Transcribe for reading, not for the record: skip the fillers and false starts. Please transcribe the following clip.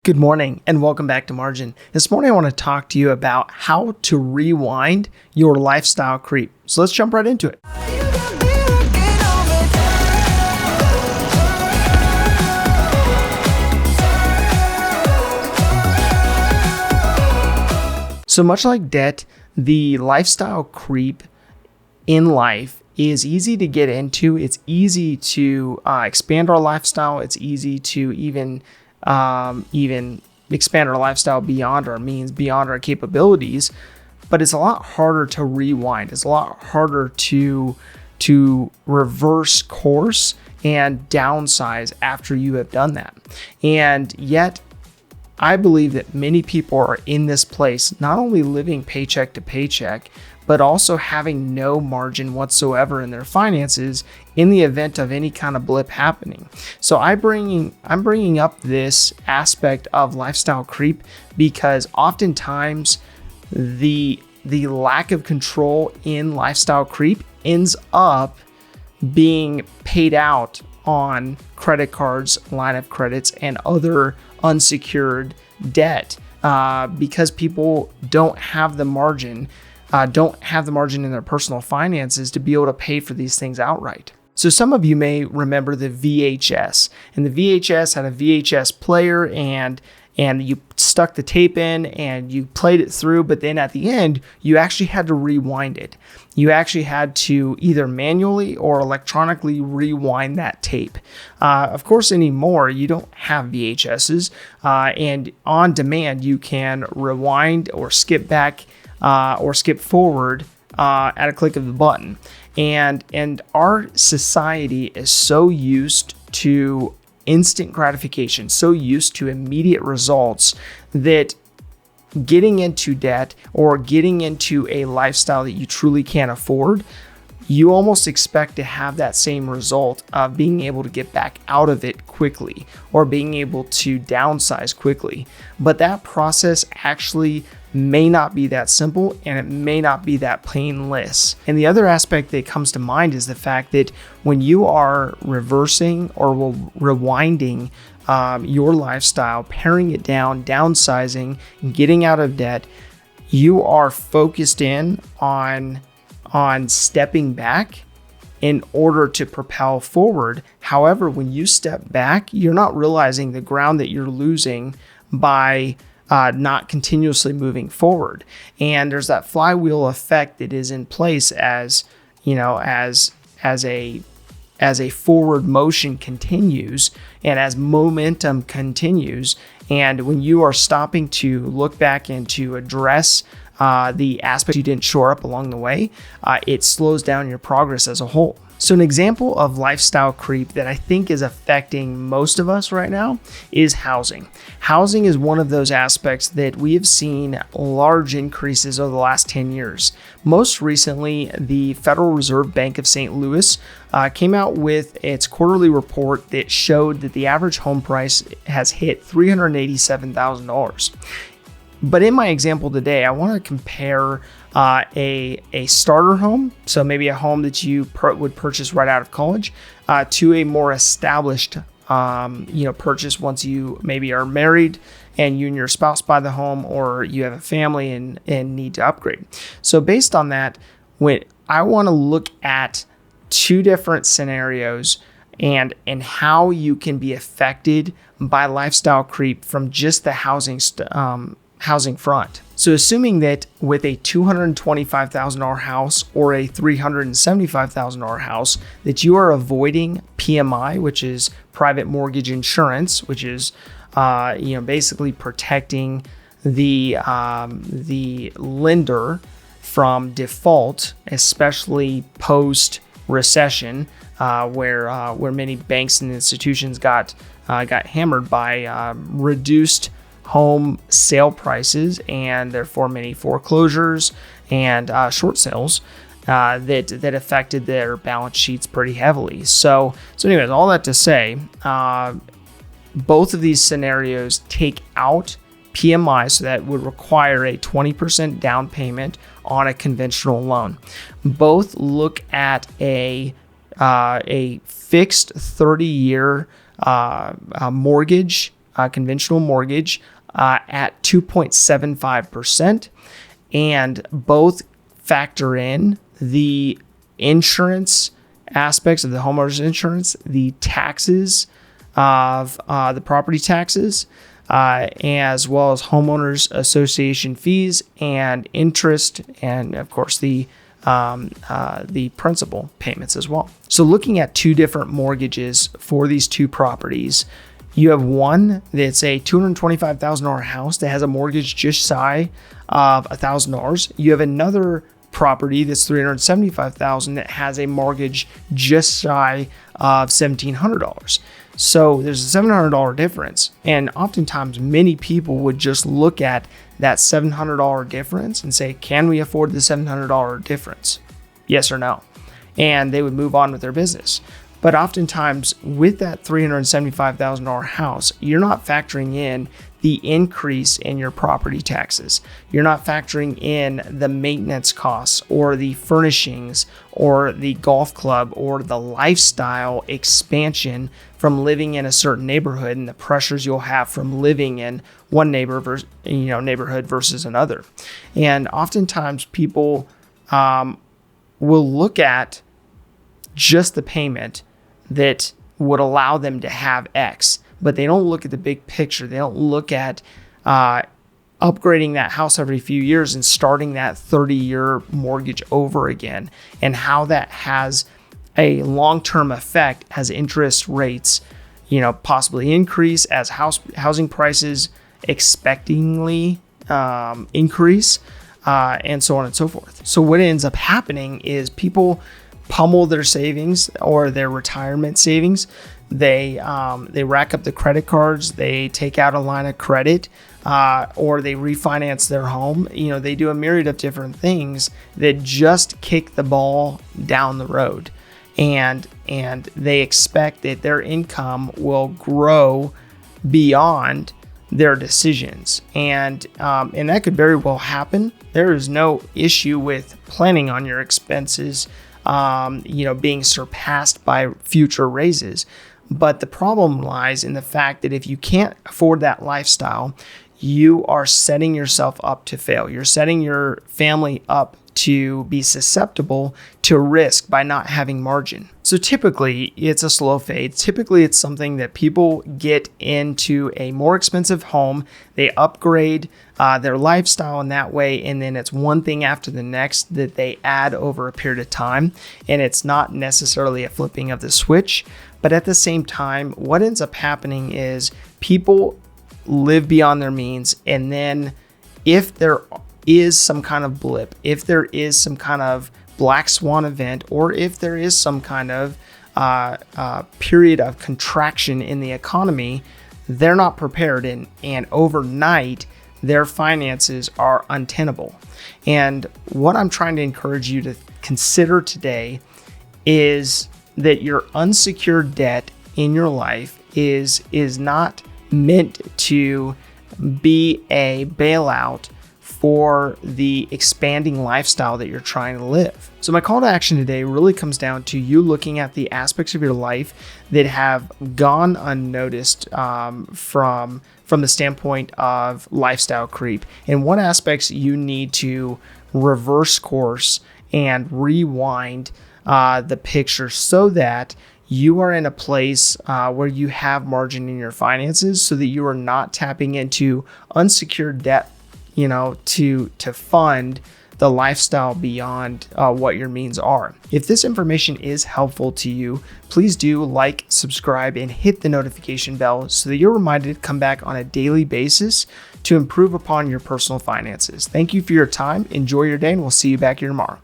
Good morning and welcome back to Margin. This morning I want to talk to you about how to rewind your lifestyle creep. So let's jump right into it. So much like debt, the lifestyle creep in life is easy to get into. It's easy to expand our lifestyle. It's easy to even expand our lifestyle beyond our means, beyond our capabilities, but it's a lot harder to rewind. It's a lot harder to reverse course and downsize after you have done that. And yet, I believe that many people are in this place, not only living paycheck to paycheck, but also having no margin whatsoever in their finances in the event of any kind of blip happening. So I'm bringing up this aspect of lifestyle creep because oftentimes the lack of control in lifestyle creep ends up being paid out on credit cards, line of credits, and other unsecured debt because people don't have the margin in their personal finances to be able to pay for these things outright. So some of you may remember the VHS, and the VHS had a VHS player and you stuck the tape in and you played it through, but then at the end, you actually had to rewind it. You actually had to either manually or electronically rewind that tape. Of course, anymore, you don't have VHSs, and on demand, you can rewind or skip back or skip forward at a click of the button. And our society is so used to instant gratification, so used to immediate results that getting into debt or getting into a lifestyle that you truly can't afford, you almost expect to have that same result of being able to get back out of it quickly or being able to downsize quickly. But that process actually may not be that simple and it may not be that painless. And the other aspect that comes to mind is the fact that when you are reversing or rewinding your lifestyle, paring it down, downsizing, getting out of debt, you are focused in on stepping back in order to propel forward. However, when you step back, you're not realizing the ground that you're losing by not continuously moving forward. And there's that flywheel effect that is in place as a forward motion continues and as momentum continues. And when you are stopping to look back and to address the aspects you didn't shore up along the way, it slows down your progress as a whole. So an example of lifestyle creep that I think is affecting most of us right now is housing. Housing is one of those aspects that we have seen large increases over the last 10 years. Most recently, the Federal Reserve Bank of St. Louis came out with its quarterly report that showed that the average home price has hit $387,000. But in my example today, I want to compare a starter home, so maybe a home that you would purchase right out of college, to a more established purchase once you maybe are married and you and your spouse buy the home, or you have a family and need to upgrade. So based on that, when I want to look at two different scenarios and how you can be affected by lifestyle creep from just the housing front. So assuming that with a $225,000 house or a $375,000 house, that you are avoiding PMI, which is private mortgage insurance, which is basically protecting the lender from default, especially post recession, where many banks and institutions got hammered by reduced home sale prices and therefore many foreclosures and short sales that affected their balance sheets pretty heavily. So anyways, all that to say, both of these scenarios take out PMI, so that would require a 20% down payment on a conventional loan. Both look at a fixed 30-year mortgage conventional mortgage at 2.75%, and both factor in the insurance aspects of the homeowner's insurance, the taxes of the property taxes, as well as homeowners association fees and interest, and of course the principal payments as well. So looking at two different mortgages for these two properties, you have one that's a $225,000 house that has a mortgage just shy of $1,000. You have another property that's $375,000 that has a mortgage just shy of $1,700. So there's a $700 difference. And oftentimes many people would just look at that $700 difference and say, can we afford the $700 difference? Yes or no? And they would move on with their business. But oftentimes with that $375,000 house, you're not factoring in the increase in your property taxes. You're not factoring in the maintenance costs or the furnishings or the golf club or the lifestyle expansion from living in a certain neighborhood and the pressures you'll have from living in one neighborhood versus another. And oftentimes people will look at just the payment that would allow them to have X, but they don't look at the big picture. They don't look at upgrading that house every few years and starting that 30-year mortgage over again, and how that has a long-term effect as interest rates, possibly increase, as housing prices expectingly increase, and so on and so forth. So what ends up happening is people pummel their savings or their retirement savings. They rack up the credit cards, they take out a line of credit, or they refinance their home. They do a myriad of different things that just kick the ball down the road, and they expect that their income will grow beyond their decisions, and that could very well happen. There is no issue with planning on your expenses being surpassed by future raises. But the problem lies in the fact that if you can't afford that lifestyle, you are setting yourself up to fail. You're setting your family up to be susceptible to risk by not having margin. So typically it's a slow fade. Typically it's something that people get into a more expensive home. They upgrade their lifestyle in that way. And then it's one thing after the next that they add over a period of time. And it's not necessarily a flipping of the switch. But at the same time, what ends up happening is people live beyond their means. And then if there is some kind of blip, if there is some kind of black swan event, or if there is some kind of period of contraction in the economy, they're not prepared, and overnight their finances are untenable. And what I'm trying to encourage you to consider today is that your unsecured debt in your life is not meant to be a bailout for the expanding lifestyle that you're trying to live. So my call to action today really comes down to you looking at the aspects of your life that have gone unnoticed from the standpoint of lifestyle creep, and what aspects you need to reverse course and rewind the picture so that you are in a place where you have margin in your finances, so that you are not tapping into unsecured debt to fund the lifestyle beyond what your means are. If this information is helpful to you, please do like, subscribe, and hit the notification bell so that you're reminded to come back on a daily basis to improve upon your personal finances. Thank you for your time. Enjoy your day, and we'll see you back here tomorrow.